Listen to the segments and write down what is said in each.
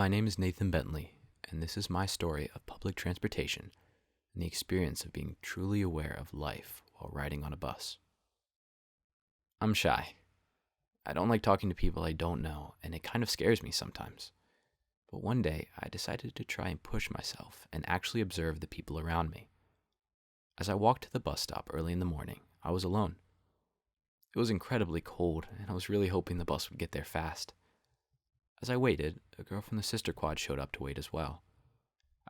My name is Nathan Bentley, and this is my story of public transportation and the experience of being truly aware of life while riding on a bus. I'm shy. I don't like talking to people I don't know, and it kind of scares me sometimes. But one day, I decided to try and push myself and actually observe the people around me. As I walked to the bus stop early in the morning, I was alone. It was incredibly cold, and I was really hoping the bus would get there fast. As I waited, a girl from the sister quad showed up to wait as well.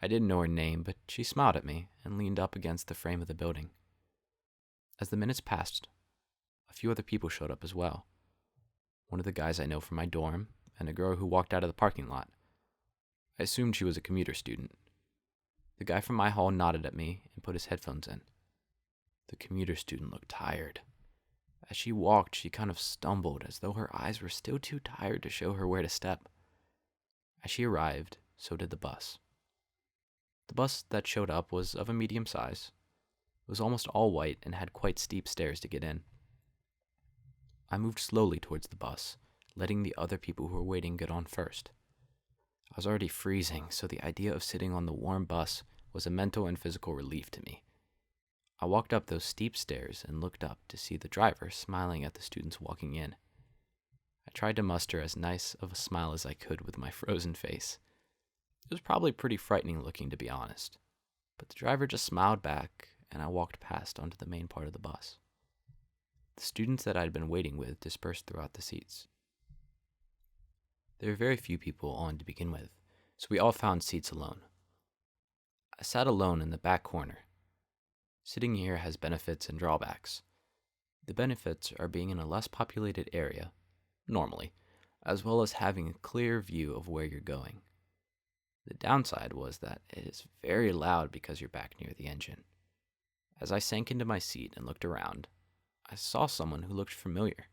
I didn't know her name, but she smiled at me and leaned up against the frame of the building. As the minutes passed, a few other people showed up as well. One of the guys I know from my dorm, and a girl who walked out of the parking lot. I assumed she was a commuter student. The guy from my hall nodded at me and put his headphones in. The commuter student looked tired. As she walked, she kind of stumbled as though her eyes were still too tired to show her where to step. As she arrived, so did the bus. The bus that showed up was of a medium size. It was almost all white and had quite steep stairs to get in. I moved slowly towards the bus, letting the other people who were waiting get on first. I was already freezing, so the idea of sitting on the warm bus was a mental and physical relief to me. I walked up those steep stairs and looked up to see the driver smiling at the students walking in. I tried to muster as nice of a smile as I could with my frozen face. It was probably pretty frightening looking, to be honest, but the driver just smiled back, and I walked past onto the main part of the bus. The students that I'd been waiting with dispersed throughout the seats. There were very few people on to begin with, so we all found seats alone. I sat alone in the back corner. Sitting here has benefits and drawbacks. The benefits are being in a less populated area, normally, as well as having a clear view of where you're going. The downside was that it is very loud because you're back near the engine. As I sank into my seat and looked around, I saw someone who looked familiar.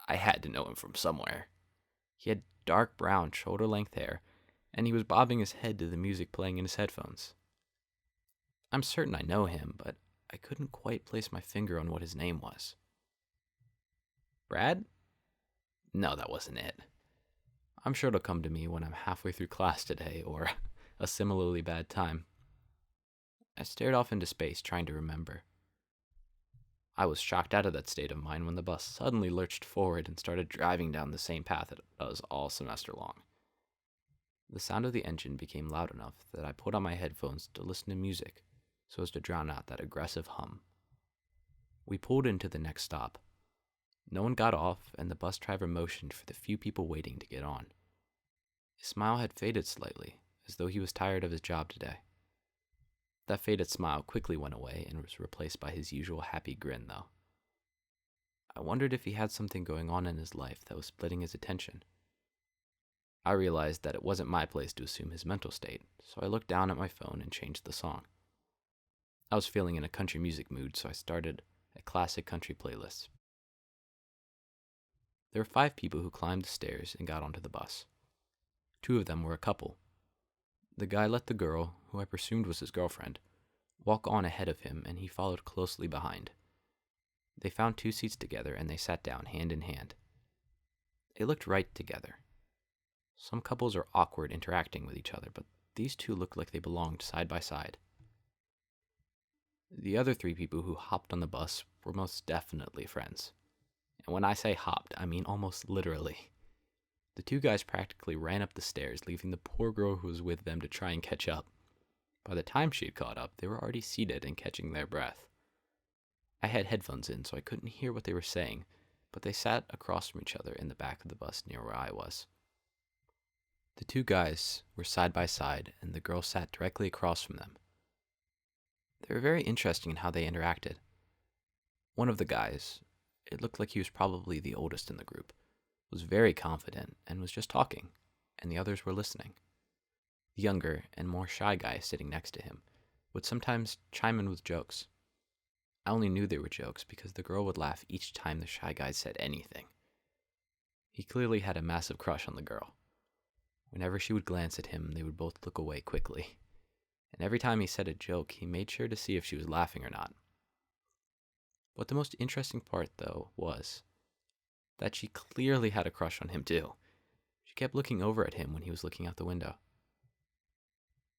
I had to know him from somewhere. He had dark brown, shoulder-length hair, and he was bobbing his head to the music playing in his headphones. I'm certain I know him, but I couldn't quite place my finger on what his name was. Brad? No, that wasn't it. I'm sure it'll come to me when I'm halfway through class today, or a similarly bad time. I stared off into space, trying to remember. I was shocked out of that state of mind when the bus suddenly lurched forward and started driving down the same path it does all semester long. The sound of the engine became loud enough that I put on my headphones to listen to music, so as to drown out that aggressive hum. We pulled into the next stop. No one got off, and the bus driver motioned for the few people waiting to get on. His smile had faded slightly, as though he was tired of his job today. That faded smile quickly went away and was replaced by his usual happy grin, though. I wondered if he had something going on in his life that was splitting his attention. I realized that it wasn't my place to assume his mental state, so I looked down at my phone and changed the song. I was feeling in a country music mood, so I started a classic country playlist. There were 5 people who climbed the stairs and got onto the bus. 2 of them were a couple. The guy let the girl, who I presumed was his girlfriend, walk on ahead of him, and he followed closely behind. They found 2 seats together, and they sat down hand in hand. They looked right together. Some couples are awkward interacting with each other, but these 2 looked like they belonged side by side. The other 3 people who hopped on the bus were most definitely friends. And when I say hopped, I mean almost literally. The 2 guys practically ran up the stairs, leaving the poor girl who was with them to try and catch up. By the time she had caught up, they were already seated and catching their breath. I had headphones in, so I couldn't hear what they were saying, but they sat across from each other in the back of the bus near where I was. The 2 guys were side by side, and the girl sat directly across from them. They were very interesting in how they interacted. One of the guys, it looked like he was probably the oldest in the group, was very confident and was just talking, and the others were listening. The younger and more shy guy sitting next to him would sometimes chime in with jokes. I only knew they were jokes because the girl would laugh each time the shy guy said anything. He clearly had a massive crush on the girl. Whenever she would glance at him, they would both look away quickly. And every time he said a joke, he made sure to see if she was laughing or not. But the most interesting part, though, was that she clearly had a crush on him, too. She kept looking over at him when he was looking out the window.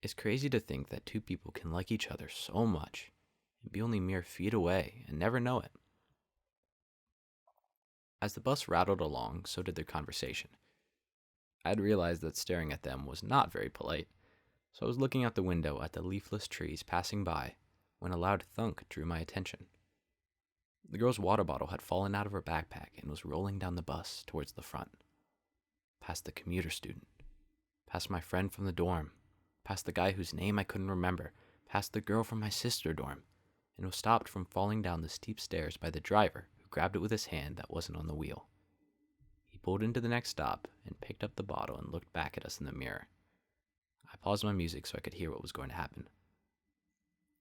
It's crazy to think that two people can like each other so much and be only mere feet away and never know it. As the bus rattled along, so did their conversation. I had realized that staring at them was not very polite, so I was looking out the window at the leafless trees passing by when a loud thunk drew my attention. The girl's water bottle had fallen out of her backpack and was rolling down the bus towards the front. Past the commuter student, past my friend from the dorm, past the guy whose name I couldn't remember, past the girl from my sister dorm, and was stopped from falling down the steep stairs by the driver who grabbed it with his hand that wasn't on the wheel. He pulled into the next stop and picked up the bottle and looked back at us in the mirror. I paused my music so I could hear what was going to happen.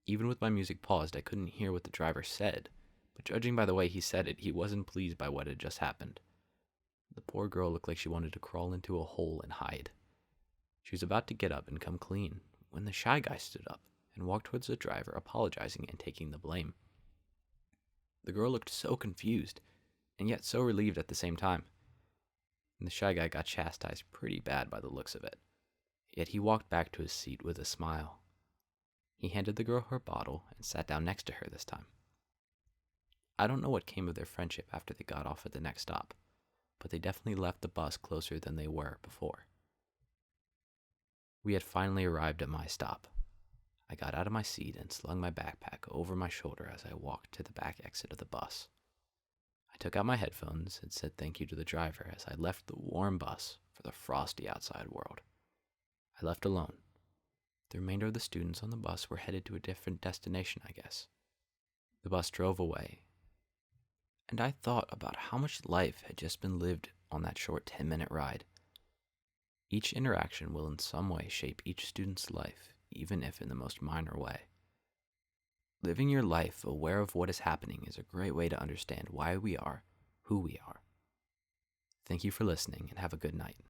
Even with my music paused, I couldn't hear what the driver said, but judging by the way he said it, he wasn't pleased by what had just happened. The poor girl looked like she wanted to crawl into a hole and hide. She was about to get up and come clean when the shy guy stood up and walked towards the driver, apologizing and taking the blame. The girl looked so confused and yet so relieved at the same time. And the shy guy got chastised pretty bad by the looks of it. Yet he walked back to his seat with a smile. He handed the girl her bottle and sat down next to her this time. I don't know what came of their friendship after they got off at the next stop, but they definitely left the bus closer than they were before. We had finally arrived at my stop. I got out of my seat and slung my backpack over my shoulder as I walked to the back exit of the bus. I took out my headphones and said thank you to the driver as I left the warm bus for the frosty outside world. I left alone. The remainder of the students on the bus were headed to a different destination, I guess. The bus drove away, and I thought about how much life had just been lived on that short 10-minute ride. Each interaction will in some way shape each student's life, even if in the most minor way. Living your life aware of what is happening is a great way to understand why we are who we are. Thank you for listening and have a good night.